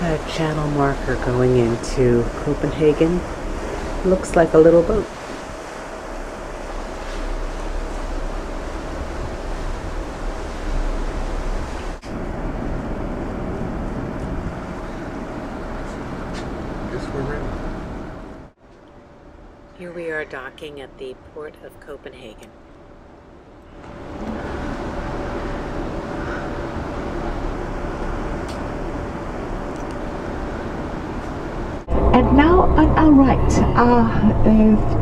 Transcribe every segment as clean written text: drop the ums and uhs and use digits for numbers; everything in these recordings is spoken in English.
A channel marker going into Copenhagen. Looks like a little boat. Guess we're ready. Here we are docking at the port of Copenhagen. And now on our right are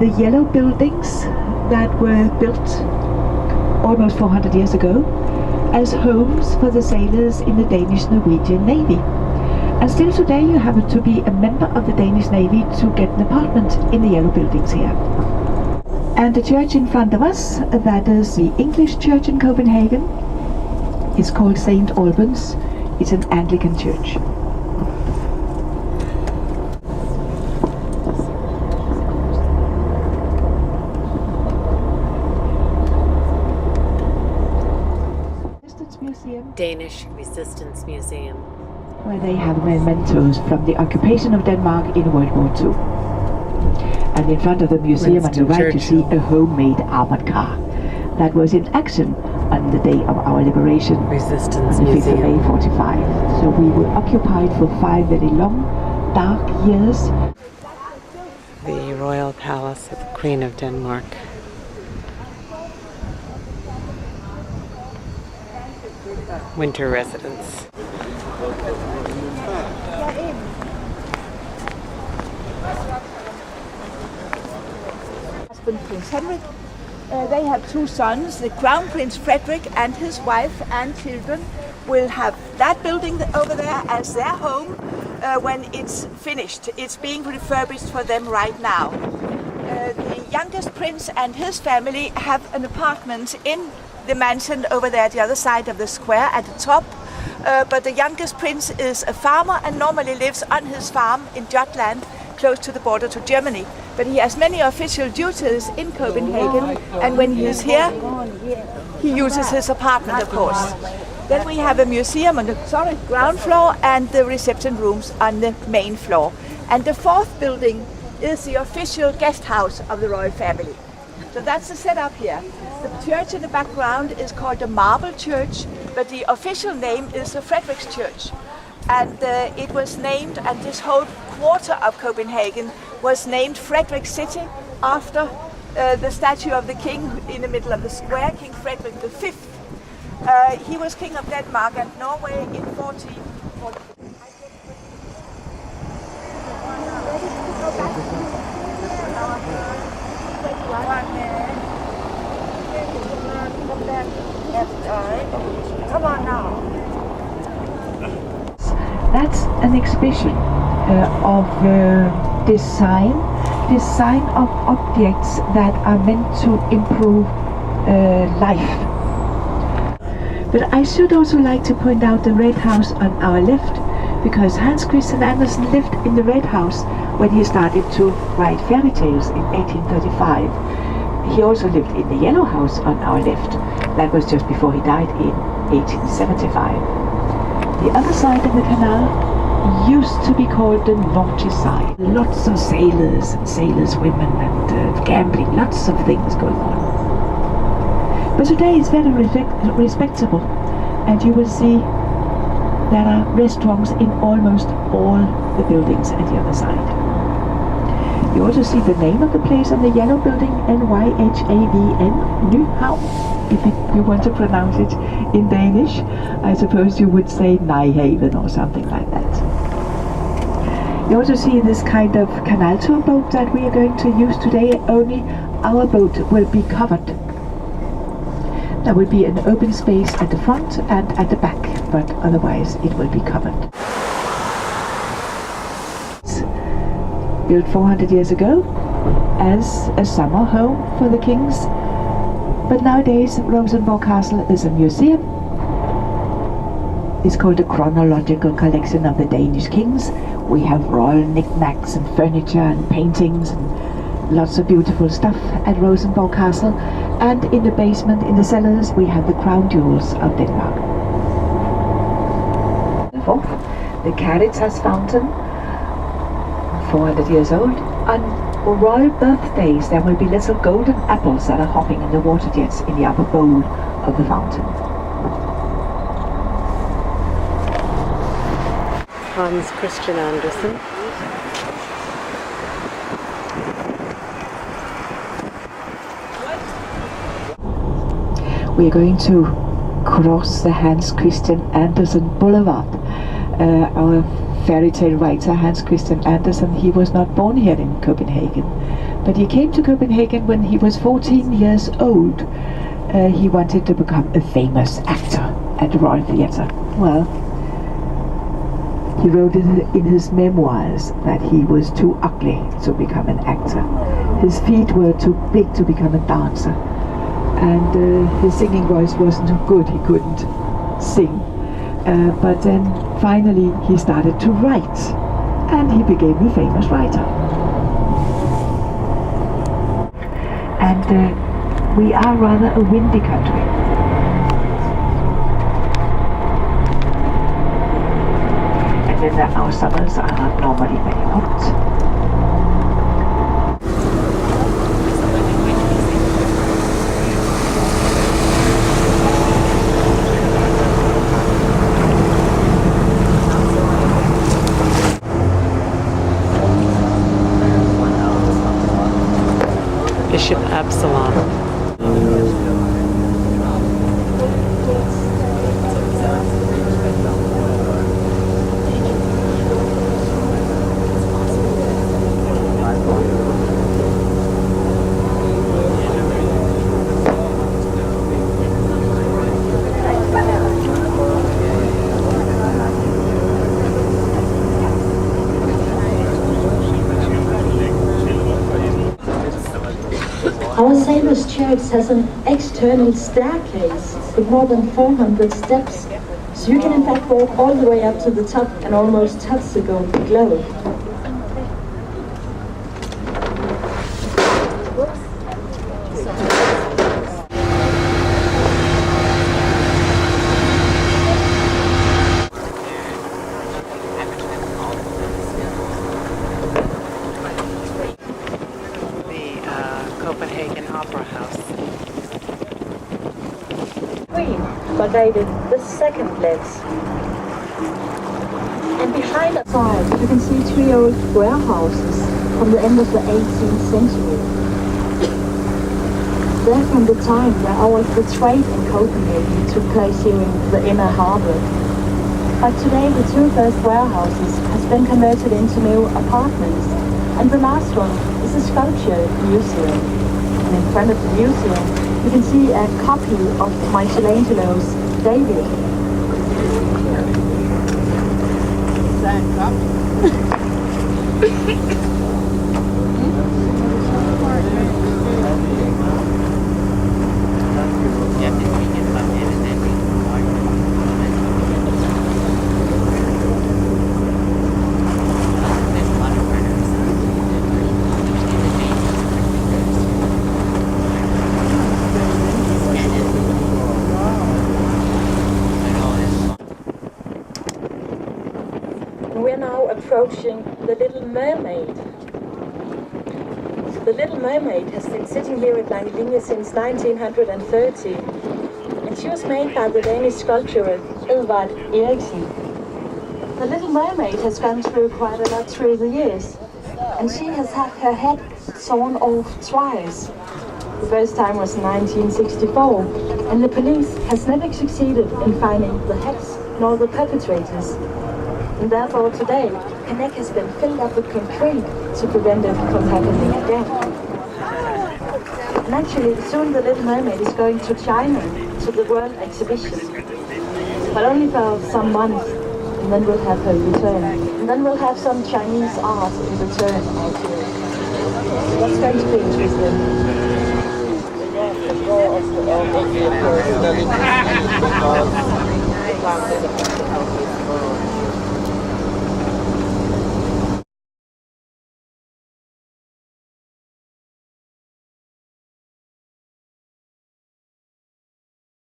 the yellow buildings that were built almost 400 years ago as homes for the sailors in the Danish-Norwegian Navy. And still today you have to be a member of the Danish Navy to get an apartment in the yellow buildings here. And the church in front of us, that is the English church in Copenhagen. It's called St. Albans. It's an Anglican church. Danish Resistance Museum, where they have mementos from the occupation of Denmark in World War II. And in front of the museum on the right you see a homemade armored car that was in action on the day of our liberation, Resistance on the 5th of Museum. May 45. So we were occupied for 5 very long, dark years. The Royal Palace of the Queen of Denmark. Winter residence. Husband Prince Henrik. They have 2 sons. The Crown Prince Frederick and his wife and children will have that building over there as their home when it's finished. It's being refurbished for them right now. The youngest prince and his family have an apartment in the mansion over there at the other side of the square at the top. But the youngest prince is a farmer and normally lives on his farm in Jutland, close to the border to Germany. But he has many official duties in Copenhagen, and when he is here, he uses his apartment, of course. Then we have a museum on the ground floor and the reception rooms on the main floor. And the 4th building is the official guest house of the royal family. So that's the setup here. The church in the background is called the Marble Church, but the official name is the Frederick's Church. And it was named, and this whole quarter of Copenhagen was named Frederick City after the statue of the king in the middle of the square, King Frederick V. He was king of Denmark and Norway in 1440. Come on now. That's an exhibition of design of objects that are meant to improve life. But I should also like to point out the Red House on our left, because Hans Christian Andersen lived in the Red House when he started to write fairy tales in 1835. He also lived in the Yellow House on our left. That was just before he died in 1875. The other side of the canal used to be called the naughty side. Lots of sailors and sailors' women and gambling, lots of things going on. But today it's very respectable, and you will see there are restaurants in almost all the buildings at the other side. You also see the name of the place on the yellow building, Nyhavn, Nyhavn. If you want to pronounce it in Danish, I suppose you would say Nyhavn or something like that. You also see this kind of canal tour boat that we are going to use today, only our boat will be covered. There will be an open space at the front and at the back, but otherwise it will be covered. Built 400 years ago as a summer home for the kings, but nowadays Rosenborg Castle is a museum. It's called the Chronological Collection of the Danish Kings. We have royal knickknacks and furniture and paintings and lots of beautiful stuff at Rosenborg Castle. And in the basement, in the cellars, we have the crown jewels of Denmark. the Caritas fountain, 400 years old. On royal birthdays, there will be little golden apples that are hopping in the water jets in the upper bowl of the fountain. Hans Christian Andersen. We are going to cross the Hans Christian Andersen Boulevard. Our fairy tale writer Hans Christian Andersen, he was not born here in Copenhagen, but he came to Copenhagen when he was 14 years old. He wanted to become a famous actor at the Royal Theatre. Well, he wrote in his memoirs that he was too ugly to become an actor. His feet were too big to become a dancer. And his singing voice wasn't good, he couldn't sing. But then finally he started to write, and he became a famous writer. And we are rather a windy country. And then our summers are not normally very hot. Bishop Absalom. Our Saviour's Church has an external staircase with more than 400 steps, so you can in fact walk all the way up to the top and almost touch the golden globe. Copenhagen Opera House. Queen Margrethe II lives. And behind the side you can see three old warehouses from the end of the 18th century. They're from the time where all of the trade in Copenhagen took place here in the inner harbor. But today the two first warehouses has been converted into new apartments, and the last one is a sculpture museum. And in front of the museum you can see a copy of Michelangelo's David. We're now approaching the Little Mermaid. The Little Mermaid has been sitting here at Langelinie since 1930, and she was made by the Danish sculptor Edvard Eriksen. The Little Mermaid has gone through quite a lot through the years, and she has had her head sawn off twice. The first time was in 1964, and the police has never succeeded in finding the heads nor the perpetrators. And therefore today, her neck has been filled up with concrete to prevent it from happening again. And actually, soon the Little Mermaid is going to China, to the World Exhibition. But only for some months, and then we'll have her return. And then we'll have some Chinese art in return out here. So that's going to be interesting.